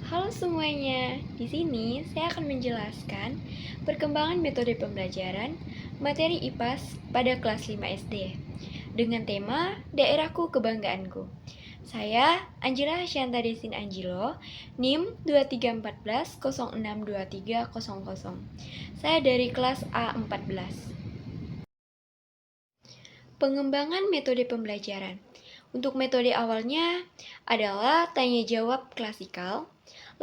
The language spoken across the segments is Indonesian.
Halo semuanya, di sini saya akan menjelaskan perkembangan metode pembelajaran materi IPAS pada kelas 5 SD dengan tema Daerahku Kebanggaanku. Saya Angela Hasyanta Desin Anjilo, NIM 2314062300. Saya dari kelas A14. Pengembangan metode pembelajaran. Untuk metode awalnya adalah tanya jawab klasikal,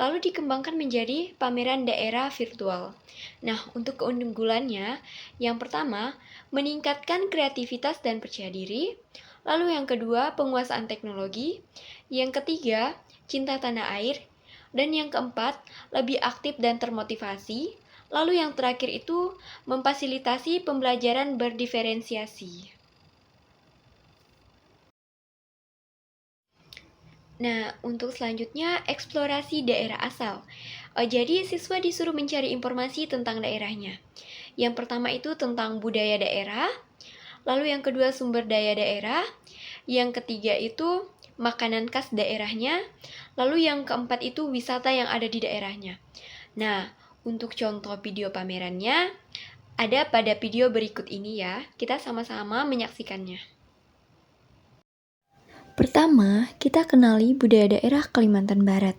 lalu dikembangkan menjadi pameran daerah virtual. Nah, untuk keunggulannya, yang pertama, meningkatkan kreativitas dan percaya diri. Lalu yang kedua, penguasaan teknologi. Yang ketiga, cinta tanah air. Dan yang keempat, lebih aktif dan termotivasi. Lalu yang terakhir itu, memfasilitasi pembelajaran berdiferensiasi. Nah, untuk selanjutnya eksplorasi daerah asal. Jadi siswa disuruh mencari informasi tentang daerahnya. Yang pertama itu tentang budaya daerah, lalu yang kedua sumber daya daerah, yang ketiga itu makanan khas daerahnya, lalu yang keempat itu wisata yang ada di daerahnya. Nah, untuk contoh video pamerannya ada pada video berikut ini ya. Kita sama-sama menyaksikannya. Pertama, kita kenali budaya daerah Kalimantan Barat.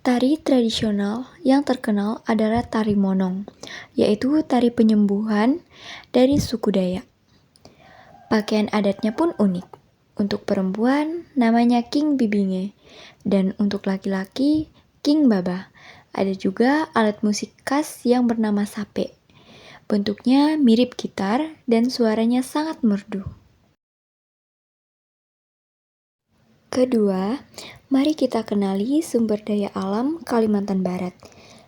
Tari tradisional yang terkenal adalah tari monong, yaitu tari penyembuhan dari suku Dayak. Pakaian adatnya pun unik. Untuk perempuan, namanya King Bibinge, dan untuk laki-laki, King Baba. Ada juga alat musik khas yang bernama sape. Bentuknya mirip gitar dan suaranya sangat merdu. Kedua, mari kita kenali sumber daya alam Kalimantan Barat.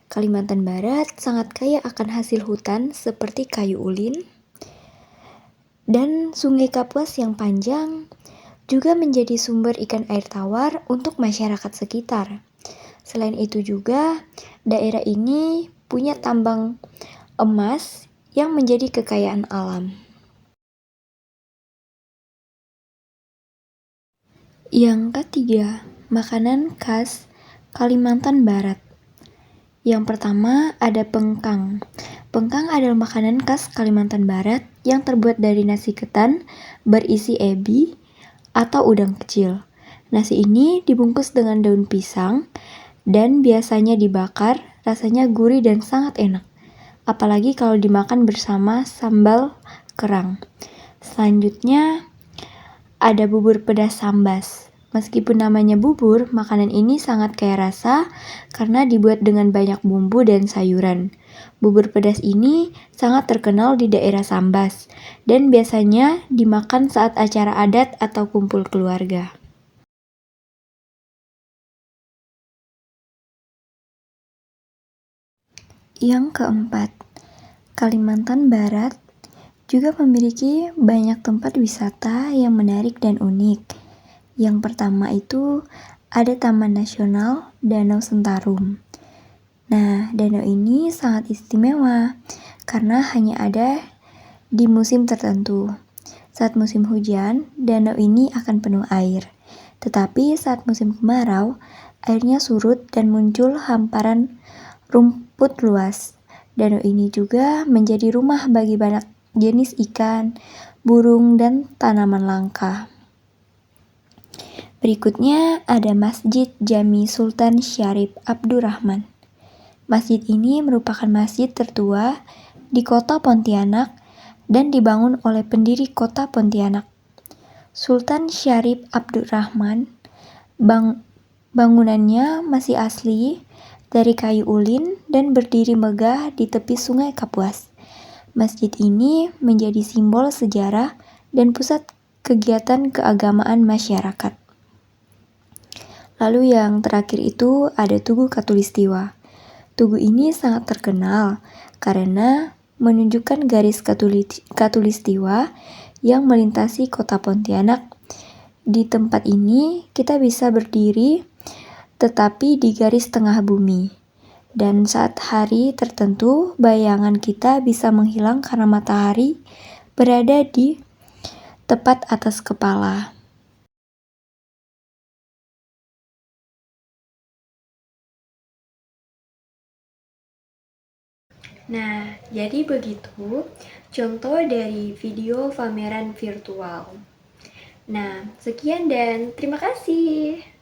Kalimantan Barat sangat kaya akan hasil hutan seperti kayu ulin dan Sungai Kapuas yang panjang juga menjadi sumber ikan air tawar untuk masyarakat sekitar. Selain itu juga, daerah ini punya tambang emas yang menjadi kekayaan alam. Yang ketiga, makanan khas Kalimantan Barat. Yang pertama ada pengkang. Pengkang adalah makanan khas Kalimantan Barat yang terbuat dari nasi ketan berisi ebi atau udang kecil. Nasi ini dibungkus dengan daun pisang dan biasanya dibakar, rasanya gurih dan sangat enak. Apalagi kalau dimakan bersama sambal kerang. Selanjutnya ada bubur pedas sambas. Meskipun namanya bubur, makanan ini sangat kaya rasa karena dibuat dengan banyak bumbu dan sayuran. Bubur pedas ini sangat terkenal di daerah Sambas dan biasanya dimakan saat acara adat atau kumpul keluarga. Yang keempat, Kalimantan Barat juga memiliki banyak tempat wisata yang menarik dan unik. Yang pertama itu ada Taman Nasional Danau Sentarum. Nah, danau ini sangat istimewa karena hanya ada di musim tertentu. Saat musim hujan, danau ini akan penuh air. Tetapi saat musim kemarau, airnya surut dan muncul hamparan rumput luas. Danau ini juga menjadi rumah bagi banyak jenis ikan, burung, dan tanaman langka. Berikutnya ada Masjid Jami Sultan Syarif Abdurrahman. Masjid ini merupakan masjid tertua di kota Pontianak dan dibangun oleh pendiri kota Pontianak, Sultan Syarif Abdurrahman. Bangunannya masih asli dari kayu ulin dan berdiri megah di tepi Sungai Kapuas. Masjid ini menjadi simbol sejarah dan pusat kegiatan keagamaan masyarakat. Lalu yang terakhir itu ada Tugu Katulistiwa. Tugu ini sangat terkenal karena menunjukkan garis Katulistiwa yang melintasi kota Pontianak. Di tempat ini kita bisa berdiri tetapi di garis tengah bumi. Dan saat hari tertentu, bayangan kita bisa menghilang karena matahari berada di tepat atas kepala. Nah, jadi begitu contoh dari video pameran virtual. Nah, sekian dan terima kasih.